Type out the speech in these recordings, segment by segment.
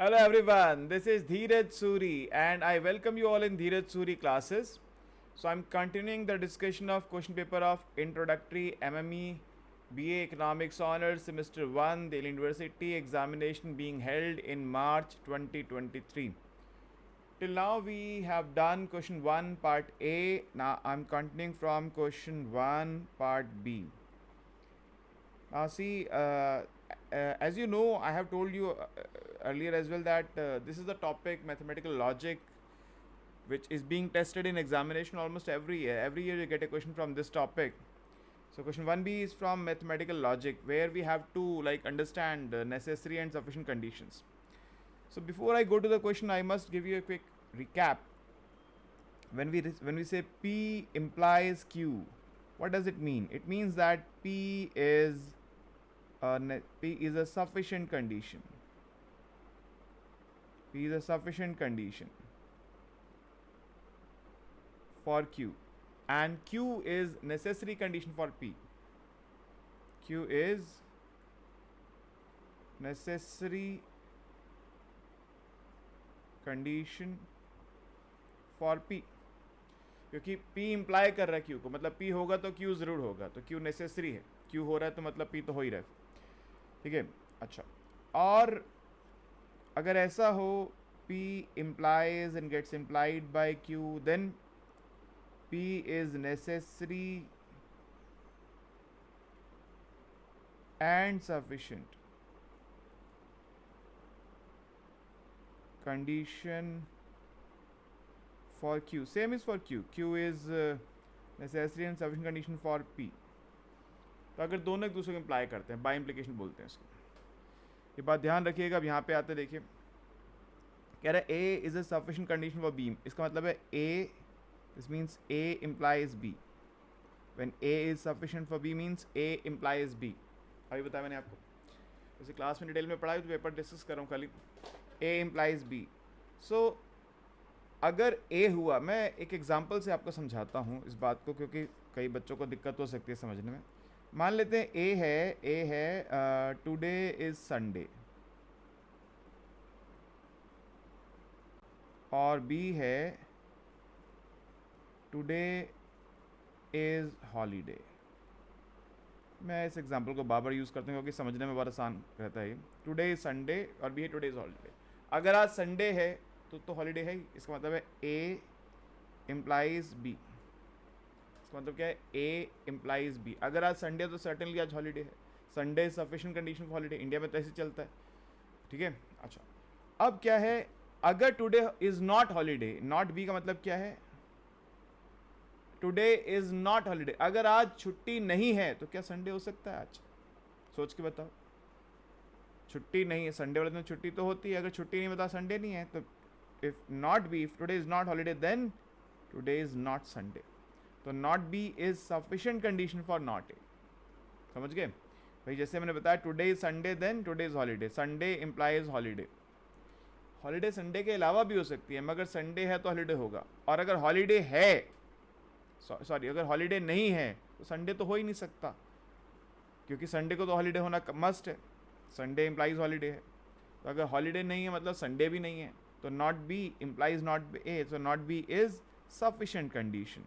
Hello everyone, this is Dheeraj Suri and I welcome you all in Dheeraj Suri classes. So I'm continuing the discussion of question paper of Introductory MME BA Economics Honors Semester 1 Delhi University examination being held in March 2023. Till now we have done question 1 part A. Now I'm continuing from question 1 part B. Now, see, as you know, I have told you earlier as well that this is the topic mathematical logic which is being tested in examination almost every year. Every year you get a question from this topic. So, question 1B is from mathematical logic where we have to like understand necessary and sufficient conditions. So, before I go to the question, I must give you a quick recap. When we say P implies Q, what does it mean? It means that P is a sufficient condition. P is a sufficient condition for Q, and Q is necessary condition for P. Q is necessary condition for P, क्योंकि P imply कर रहा है Q को, मतलब P होगा तो Q ज़रूर होगा, तो Q नेसेसरी है, Q हो रहा है तो मतलब P तो हो ही रहा है. ठीक है. अच्छा, और अगर ऐसा हो P implies and gets implied by Q, then P is necessary and sufficient condition for Q. Same is for Q. Q is necessary and sufficient condition for P. तो अगर दोनों एक दूसरे को इम्प्लाई करते हैं, बाय इम्प्लीकेशन बोलते हैं इसको. ये बात ध्यान रखिएगा. अब यहाँ पे आते देखिए, कह रहा है A is a sufficient condition for B. इसका मतलब है A, this means A implies B. When A is sufficient for B means A implies B. अभी बताया मैंने आपको, जैसे क्लास में डिटेल में पढ़ा है तो पेपर डिस्कस कर रहा हूँ खाली. ए इम्प्लाइज बी. सो अगर ए हुआ, मैं एक एग्जांपल से आपको समझाता हूँ इस बात को, क्योंकि कई बच्चों को दिक्कत हो सकती है समझने में. मान लेते हैं ए है टुडे इज संडे, और बी है टुडे इज हॉलीडे. मैं इस एग्जांपल को बार बार यूज़ करता हूँ क्योंकि समझने में बहुत आसान रहता है. टुडे इज संडे और बी है टुडे इज हॉलीडे. अगर आज संडे है तो हॉलीडे है. इसका मतलब है ए इम्प्लाइज बी. इसका मतलब क्या है? ए इम्प्लाइज बी. अगर आज संडे है तो सर्टेनली आज हॉलीडे है. Sunday is sufficient condition for holiday. India में तो ऐसे चलता है. ठीक है. अच्छा, अब क्या है, अगर today is not holiday, not be का मतलब क्या है? Today is not holiday. अगर आज छुट्टी नहीं है तो क्या संडे हो सकता है आज? सोच के बताओ. छुट्टी नहीं है, संडे वाले दिन छुट्टी तो होती है. अगर छुट्टी नहीं बता, संडे नहीं है, तो if not B, if today is not holiday, then today is not Sunday. तो not B is sufficient condition for not A. समझ गए भाई? जैसे मैंने बताया, today is Sunday then today is holiday. Sunday implies holiday. Holiday Sunday के अलावा भी हो सकती है, मगर संडे है तो हॉलीडे होगा. और अगर हॉलीडे है, सॉरी, अगर हॉलीडे नहीं है तो संडे तो हो ही नहीं सकता, क्योंकि संडे को तो हॉलीडे होना मस्ट है. संडे इंप्लाइज हॉलीडे है. तो अगर हॉलीडे नहीं है मतलब संडे भी नहीं है. तो not B implies not a. So not B is sufficient condition.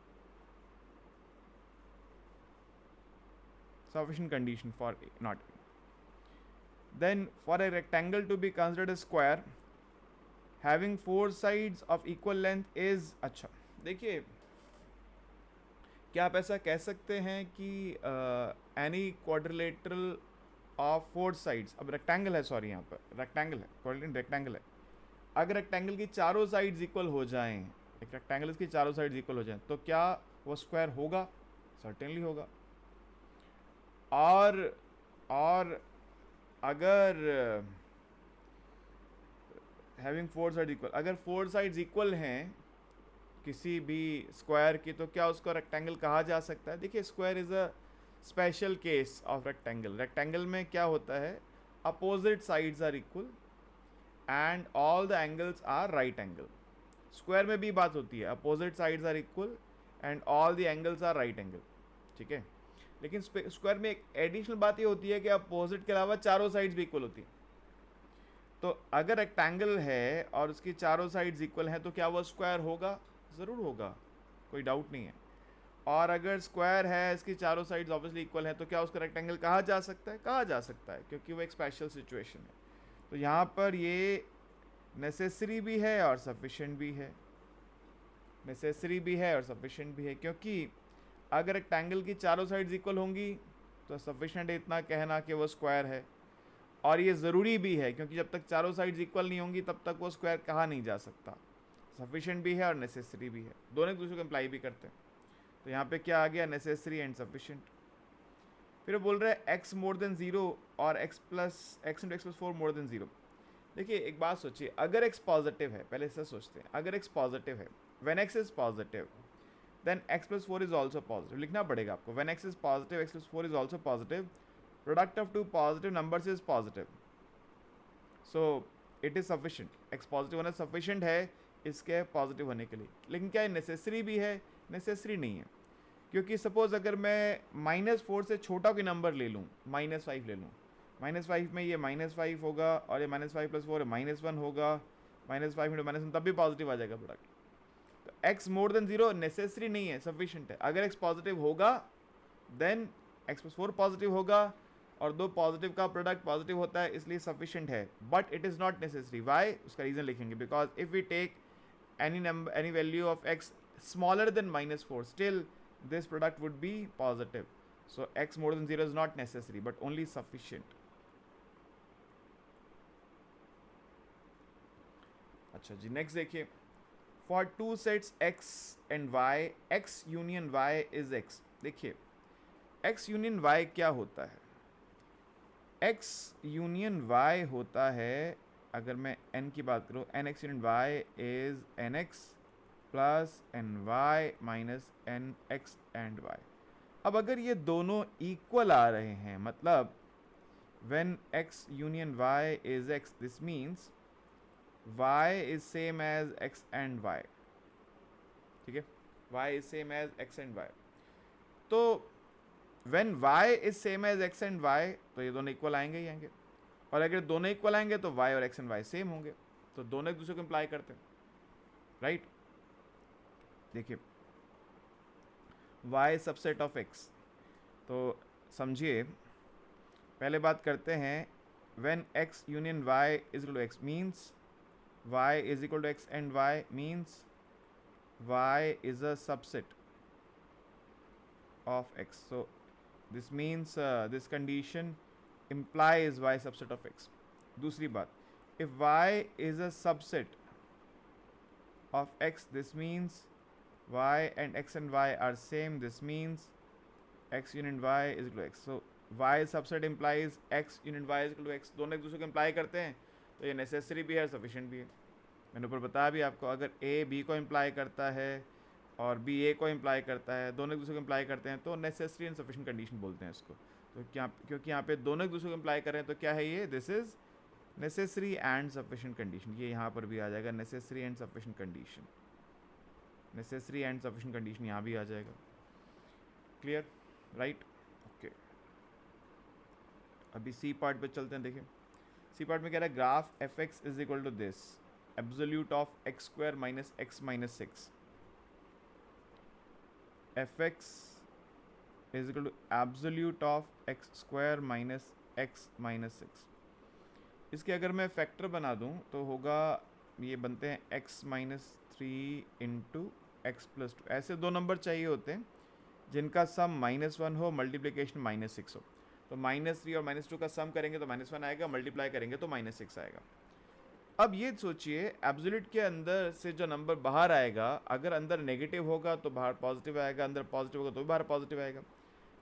Sufficient condition for A, not A. Then for a rectangle to be considered a square having four sides of equal length is. अच्छा देखिए, क्या आप ऐसा कह सकते हैं कि any quadrilateral of four sides. अब रेक्टेंगल है, सॉरी यहाँ पर रेक्टेंगल है, क्वाड्रिलेटरल रेक्टेंगल है. अगर रेक्टेंगल की चारों साइड्स इक्वल हो जाएं, एक रेक्टेंगल की चारों साइड्स इक्वल हो जाएं, तो क्या वो स्क्वायर होगा? सर्टेनली होगा. और अगर हैविंग फोर साइड इक्वल, अगर फोर साइड्स इक्वल हैं किसी भी स्क्वायर की, तो क्या उसको रेक्टेंगल कहा जा सकता है? देखिए, square is a special case of rectangle. Rectangle में क्या होता है? Opposite sides are equal and all the angles are right angle. Square में भी बात होती है, opposite sides are equal and all the angles are right angle. ठीक है. लेकिन स्क्वायर में एक एडिशनल बात ये होती है कि अपोजिट के अलावा चारों साइड्स भी इक्वल होती हैं. तो अगर रेक्टेंगल है और उसकी चारों साइड्स इक्वल हैं तो क्या वो स्क्वायर होगा? ज़रूर होगा, कोई डाउट नहीं है। और अगर स्क्वायर है, इसकी चारों साइड्स ऑब्वियसली इक्वल है, तो क्या उसका रेक्टेंगल कहा जा सकता है? कहा जा सकता है, क्योंकि वो एक स्पेशल सिचुएशन है। तो यहाँ पर ये नेसेसरी भी है और सफिशेंट भी है, नेसेसरी भी है और सफिशेंट भी है, क्योंकि अगर रेक्टेंगल की चारों साइड्स इक्वल होंगी तो सफिशेंट है इतना कहना कि वो स्क्वायर है। और ये ज़रूरी भी है, क्योंकि जब तक चारों साइड्स इक्वल नहीं होंगी तब तक वो स्क्वायर कहा नहीं जा सकता। सफिशेंट भी है और नेसेसरी भी है, दोनों एक दूसरे को इम्प्लाई भी करते हैं। तो यहाँ पे क्या आ गया? Necessary and sufficient. फिर वो बोल रहे हैं एक्स मोर देन ज़ीरो और x into x plus four more than zero. देखिए एक बात सोचिए, अगर एक्स पॉजिटिव है, पहले इससे सोचते हैं, अगर एक्स पॉजिटिव है, when x is positive then x plus four is also positive, लिखना पड़ेगा आपको। When x is positive x plus four is also positive, product of two positive numbers is positive, so it is sufficient. X positive होना sufficient है इसके positive होने के लिए। लेकिन क्या ये नेसेसरी भी है? नेसेसरी नहीं है, क्योंकि सपोज अगर मैं -4 से छोटा कोई नंबर ले लूँ, -5 ले लूँ, -5 में ये -5 होगा और ये -5 प्लस 4 -1 होगा, -5 इंटू -1 तब भी पॉजिटिव आ जाएगा प्रोडक्ट। तो x more than zero necessary नहीं है, सफिशिएंट है। अगर एक्स पॉजिटिव होगा देन एक्स प्लस 4 पॉजिटिव होगा, और दो पॉजिटिव का प्रोडक्ट पॉजिटिव होता है, इसलिए सफिशिएंट है, but it is not necessary. Why? उसका रीज़न लिखेंगे, because if we take any value of x smaller than -4, still this product would be positive. So x more than 0 is not necessary but only sufficient. अच्छा जी, next देखिए, for two sets x and y, x union y is x। देखिए x union y क्या होता है? x union y होता है, अगर मैं n की बात करूँ, n x union y is n x plus n y minus n x and y. अब अगर ये दोनों इक्वल आ रहे हैं, मतलब when x union y is x, this means y is same as x and y, ठीक है, y is same as x and y। तो when y is same as x and y, तो ये दोनों इक्वल आएंगे ही आएंगे, और अगर दोनों इक्वल आएंगे तो y और x एंड y सेम होंगे, तो दोनों एक दूसरे को इम्प्लाई करते हैं, राइट? देखिए y सबसेट ऑफ x, तो समझिए, पहले बात करते हैं, when x union y is equal to x means y is equal to x and y means y is a subset of x. So this means this condition implies y subset of x. दूसरी बात, if y is a subset of x, this means y and x and y are same. This means x union y is equal to x. So y subset implies x union y is equal to x. दोनों एक दूसरे को imply करते हैं, तो ये necessary भी है, सफिशिएंट भी है। मैंने ऊपर बताया भी आपको, अगर a b को इम्प्लाई करता है और बी ए को इम्प्लाई करता है, दोनों एक दूसरे को इम्प्लाई करते हैं, तो नेसेसरी एंड सफिशिएंट कंडीशन बोलते हैं इसको। तो क्या, क्योंकि यहाँ पे दोनों एक दूसरे को इम्प्लाई कर रहे हैं, तो क्या है ये? This is necessary and sufficient condition. ये यहाँ पर भी आ जाएगा, necessary and sufficient condition, necessary and sufficient condition यहाँ भी आ जाएगा। क्लियर? राइट? ओके, अभी सी पार्ट पे चलते हैं। देखिए सी पार्ट में कह रहा है, graph f x is equal to this, absolute of x square minus x minus 6, fx is equal to absolute of x square minus x minus 6। इसके अगर मैं फैक्टर बना दूं तो होगा, ये बनते हैं x minus 3 into x plus 2। ऐसे दो नंबर चाहिए होते हैं जिनका सम -1 हो, मल्टीप्लिकेशन -6 हो। तो -3 और -2 का सम करेंगे तो -1 आएगा, मल्टीप्लाई करेंगे तो -6 आएगा। अब ये सोचिए, एब्सोल्यूट के अंदर से जो नंबर बाहर आएगा, अगर अंदर नेगेटिव होगा तो बाहर पॉजिटिव आएगा, अंदर पॉजिटिव होगा तो भी बाहर पॉजिटिव आएगा।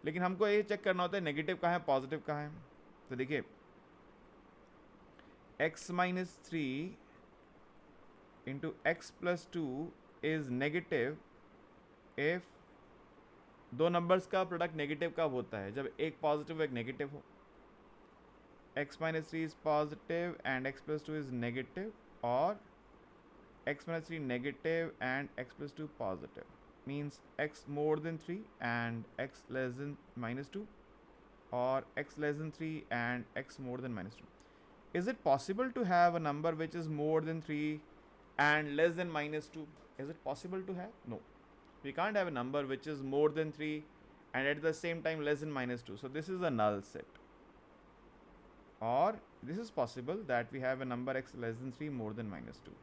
लेकिन हमको ये चेक करना होता है नेगेटिव कहाँ है, पॉजिटिव कहाँ है। तो देखिए x minus 3 into x plus 2 is negative if दो नंबर्स का प्रोडक्ट नेगेटिव कब होता है? जब एक पॉजिटिव एक नेगेटिव हो। x minus 3 is positive and x plus 2 is negative, or x minus 3 negative and x plus 2 positive, means x more than 3 and x less than -2, or x less than 3 and x more than -2। Is it possible to have a number which is more than 3 and less than -2? Is it possible to have? No. We can't have a number which is more than 3 and at the same time less than -2. So this is a null set. Or this is possible that we have a number x less than 3 more than -2.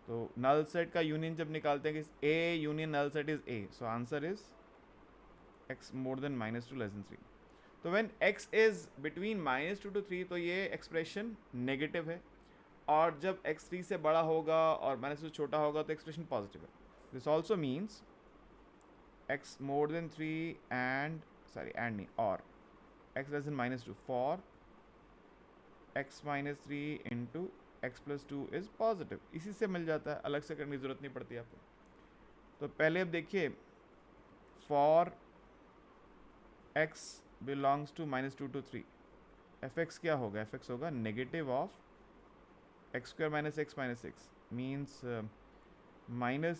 तो null set का union जब निकालते हैं कि A union null set is A, so answer is x more than -2 less than 3. तो when x is between -2 to 3 तो ये expression negative है, और जब x 3 से बड़ा होगा और -2 छोटा होगा तो एक्सप्रेशन पॉजिटिव है. This also means x more than 3 and नहीं और x less than -2 for x minus 3 into x plus 2 is positive. इसी से मिल जाता है, अलग से करने की ज़रूरत नहीं पड़ती आपको. तो पहले अब देखिए, for x belongs to -2 to 3 fx क्या होगा? fx होगा negative of x square minus x minus 6 means minus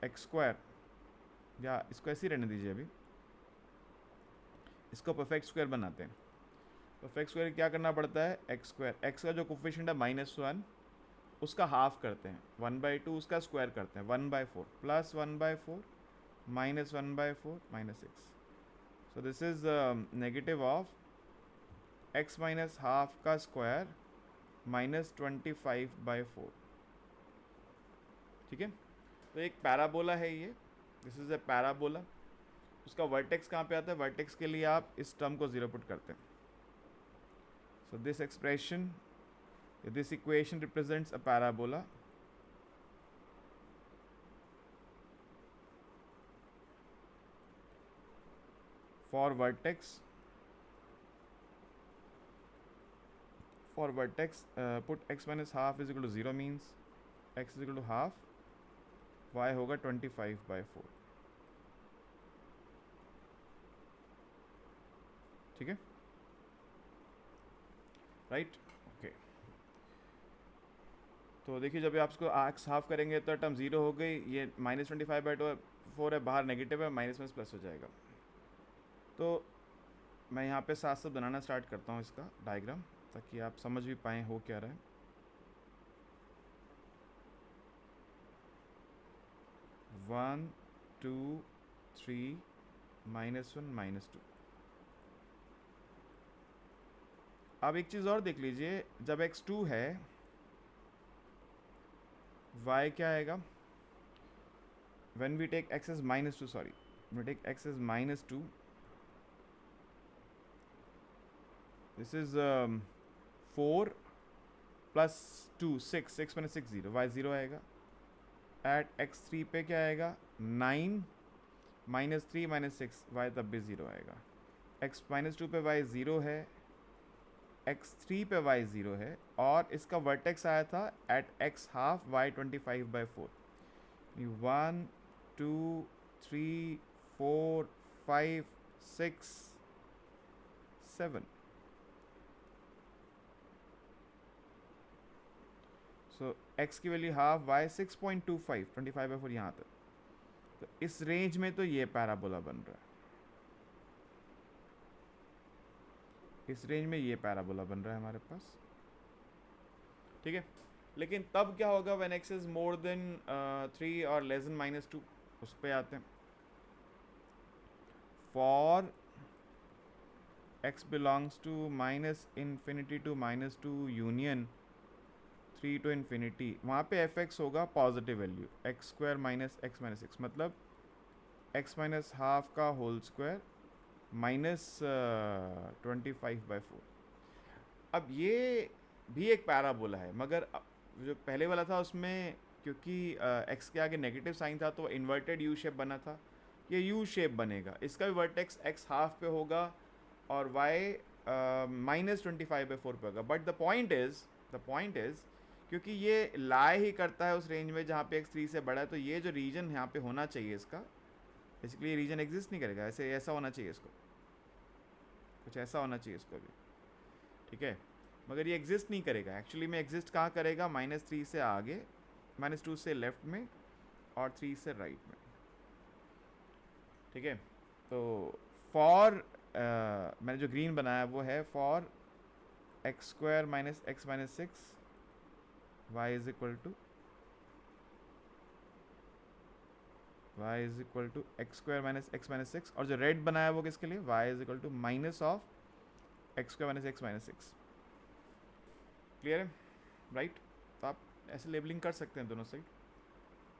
x square, या इसको ऐसे ही रहने दीजिए, अभी इसको परफेक्ट स्क्वायर बनाते हैं. परफेक्ट स्क्वायर क्या करना पड़ता है? एक्स स्क्वायर, एक्स का जो कोफिशिएंट है -1 उसका हाफ करते हैं, 1/2 उसका स्क्वायर करते हैं, 1/4 plus 1/4 minus 1/4 minus 6. So this is negative of x minus half का स्क्वायर -25/4. ठीक है, तो एक पैराबोला है ये, दिस इज अ पैराबोला. उसका वर्टेक्स कहाँ पे आता है? वर्टेक्स के लिए आप इस टर्म को 0 पुट करते हैं. So this expression, this equation represents a parabola. For vertex, put x minus half is equal to 0 means x is equal to half, y होगा 25/4. ठीक है, राइट. ओके, तो देखिए जब आप इसको एक्स हाफ करेंगे तो टर्म 0 हो गई, ये -25/4 है, बाहर नेगेटिव है, माइनस में प्लस हो जाएगा. तो मैं यहाँ पे साथ साथ बनाना स्टार्ट करता हूँ इसका डायग्राम, ताकि आप समझ भी पाएँ हो क्या रहा है. 1 2 3 -1 -2. अब एक चीज़ और देख लीजिए, जब x2 है y क्या आएगा? when we take x as -2, when we take x as -2, this is 4 plus 2 6 minus 6 0, y 0 आएगा. at x3 पे क्या आएगा? 9 -3 -6, y तब भी 0 आएगा. x -2 पे y 0 है, x3 पे y 0 है, और इसका वर्टेक्स आया था एट x हाफ y 25/4. 1 2 3 4 5 6 7. सो x की वैल्यू हाफ, y 6.25, 25/4 यहाँ तक. तो इस रेंज में तो ये पैराबोला बन रहा है, इस रेंज में ये पैराबोला बन रहा है हमारे पास. ठीक है, लेकिन तब क्या होगा when x is more than 3 और लेस देन -2? उस पे आते हैं. For x belongs to -∞ to -2 union 3 to ∞, वहाँ पे fx होगा positive value, x square minus x minus 6, मतलब x माइनस हाफ का होल स्क्वायर -25/4. अब ये भी एक पैराबोला है, मगर जो पहले वाला था उसमें क्योंकि x के आगे नेगेटिव साइन था तो इन्वर्टेड यू शेप बना था, ये यू शेप बनेगा. इसका भी वर्टेक्स x हाफ पे होगा और y -25/4 पे होगा. बट द पॉइंट इज़ क्योंकि ये लाई ही करता है उस रेंज में जहाँ पे x 3 से बड़ा है, तो ये जो रीजन यहाँ पे होना चाहिए इसका, बेसिकली ये रीजन एग्जिस्ट नहीं करेगा. ऐसा होना चाहिए इसको, कुछ ऐसा होना चाहिए इसको भी. ठीक है, मगर ये एग्जिस्ट नहीं करेगा. एक्चुअली में एग्जिस्ट कहाँ करेगा? -3 से आगे, -2 से लेफ्ट में और 3 से राइट में. ठीक है, तो फॉर मैंने जो ग्रीन बनाया वो है for x square minus x minus six, y is equal to x square minus x minus six, और जो रेड बनाया वो किसके लिए, y is equal to minus of x square minus x minus six. Clear है, right? तो आप ऐसे लेबलिंग कर सकते हैं दोनों साइड।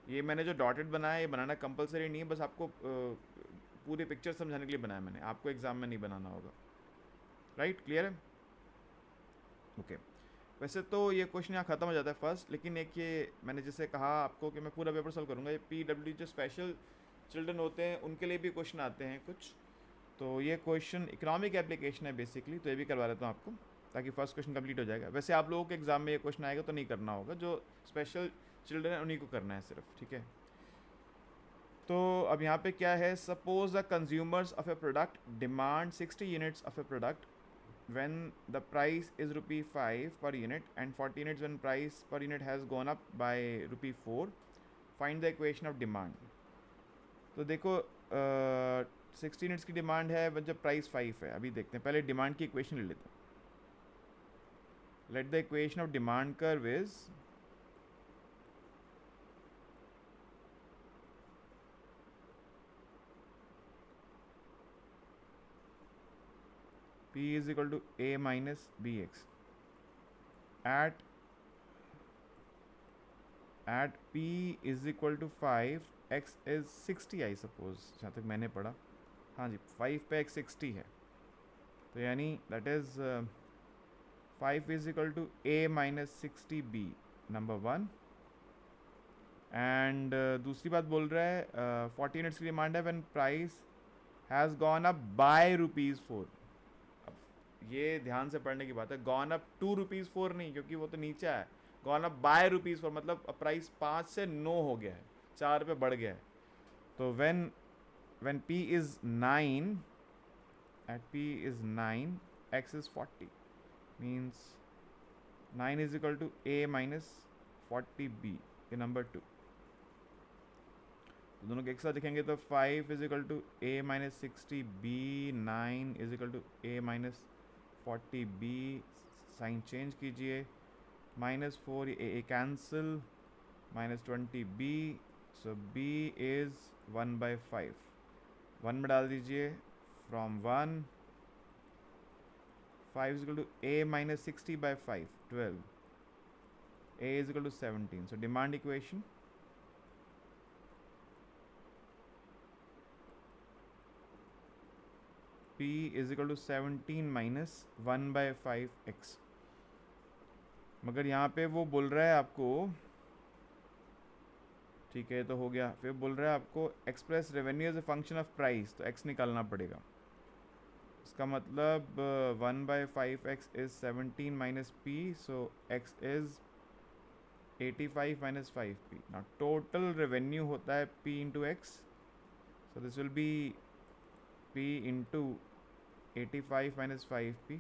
ये मैंने जो डॉटेड बनाया ये बनाना कंपलसरी नहीं है, बस आपको पूरी पिक्चर समझाने के लिए बनाया मैंने, आपको एग्जाम में नहीं बनाना होगा। राइट, क्लियर है? ओके वैसे तो ये क्वेश्चन यहाँ ख़त्म हो जाता है फर्स्ट, लेकिन एक ये मैंने जैसे कहा आपको कि मैं पूरा पेपर सॉल्व करूँगा। ये PW जो स्पेशल चिल्ड्रन होते हैं उनके लिए भी क्वेश्चन आते हैं कुछ, तो ये क्वेश्चन इकोनॉमिक एप्लीकेशन है बेसिकली, तो ये भी करवा देता हूँ आपको ताकि फर्स्ट क्वेश्चन कंप्लीट हो जाएगा। वैसे आप लोगों के एग्जाम में ये क्वेश्चन आएगा तो नहीं करना होगा, जो स्पेशल चिल्ड्रन है उन्हीं को करना है सिर्फ, ठीक है? तो अब यहाँ पे क्या है, suppose the consumers of A product demand 60 units of A product when the price is rupee 5 per unit and 40 units when price per unit has gone up by rupee 4, find the equation of demand। तो देखो 60 units की demand है जब price 5 है। अभी देखते हैं, पहले डिमांड की इक्वेशन ले लेते हैं। Let the equation of demand curve is P is equal to A minus BX at P is equal to 5, X is 60 I suppose, जहाँ तक मैंने पढ़ा। हाँ जी, 5 पे X 60 है, तो यानी that is 5 is equal to A minus 60B, number 1। And दूसरी बात बोल रहा है 40 यूनिट्स की डिमांड है when price has gone up by ₹4। ये ध्यान से पढ़ने की बात है, गॉन अप टू ₹4 नहीं, क्योंकि वो तो नीचे है। गॉन अप बाय ₹4 मतलब प्राइस 5 से 9 हो गया है, 4 पे बढ़ गया है। तो when P is 9, at P is 9, X is 40, means 9 is equal to A minus 40B, ये नंबर 2। तो दोनों के एक साथ लिखेंगे तो 5 is equal to A minus 60B, 9 is equal to A minus 40B, sign change कीजिए, -4 A cancel, -20B, so B is 1/5, 1 में डाल दीजिए, from 1 5 is equal to A minus 60 by 5, 12, A is equal to 17, so demand equation P is equal to 17 minus 1/5x। मगर यहाँ पे वो बोल रहा है आपको, ठीक है तो हो गया, फिर बोल रहा है आपको express revenue as a function of price, तो x निकालना पड़ेगा। इसका मतलब 1/5x is 17 minus P, so x is 85 minus 5P। ना टोटल रेवेन्यू होता है P into x, so this will be P into 85 minus 5P,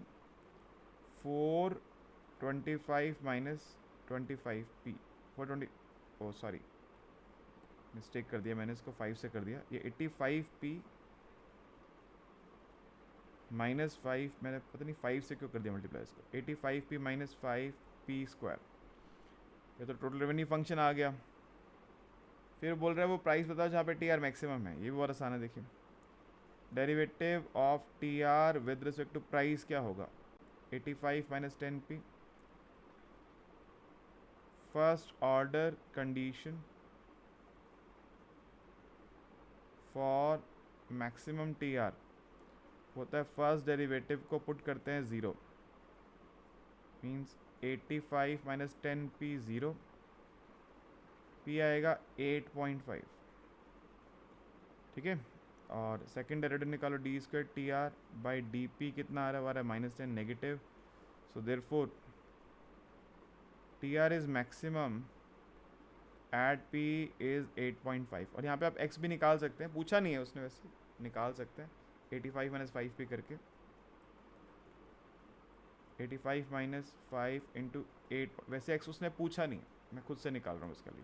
425 minus 25P, 420, oh sorry mistake कर दिया मैंने, इसको 5 से कर दिया। ये 85P माइनस 5, मैंने पता नहीं 5 से क्यों कर दिया मल्टीप्लाई इसको, 85P माइनस 5P स्क्वायर, ये तो टोटल रेवेन्यू फंक्शन आ गया। फिर बोल रहा है वो प्राइस बताओ जहाँ पे TR मैक्सिमम है, ये भी बहुत आसान है। देखिए derivative of TR with respect to price क्या होगा, 85 minus 10P, first order condition for maximum TR होता है फर्स्ट डेरिवेटिव को पुट करते हैं 0, मीन्स 85 माइनस 10P 0, P आएगा 8.5, ठीक है। और सेकेंड डेरिवेटिव निकालो d² TR बाई DP, कितना आ रहा है -10 negative, so therefore TR is maximum at P is 8.5। और यहाँ पे आप x भी निकाल सकते हैं, पूछा नहीं है उसने, वैसे निकाल सकते हैं 85 माइनस 5P करके, 85 माइनस 5 इंटू 8, वैसे x उसने पूछा नहीं, मैं खुद से निकाल रहा हूँ इसका लिए।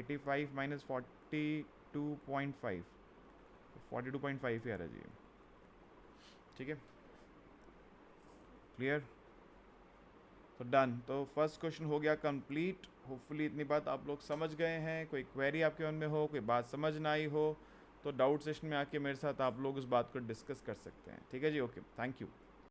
85 माइनस 42.5, 42.5 ही आ रहा जी, ठीक है, क्लियर। तो डन, तो फर्स्ट क्वेश्चन हो गया कंप्लीट। होपफुली इतनी बात आप लोग समझ गए हैं। कोई क्वेरी आपके मन में हो, कोई बात समझ ना आई हो, तो डाउट सेशन में आके मेरे साथ आप लोग उस बात को डिस्कस कर सकते हैं। ठीक है जी, ओके, थैंक यू।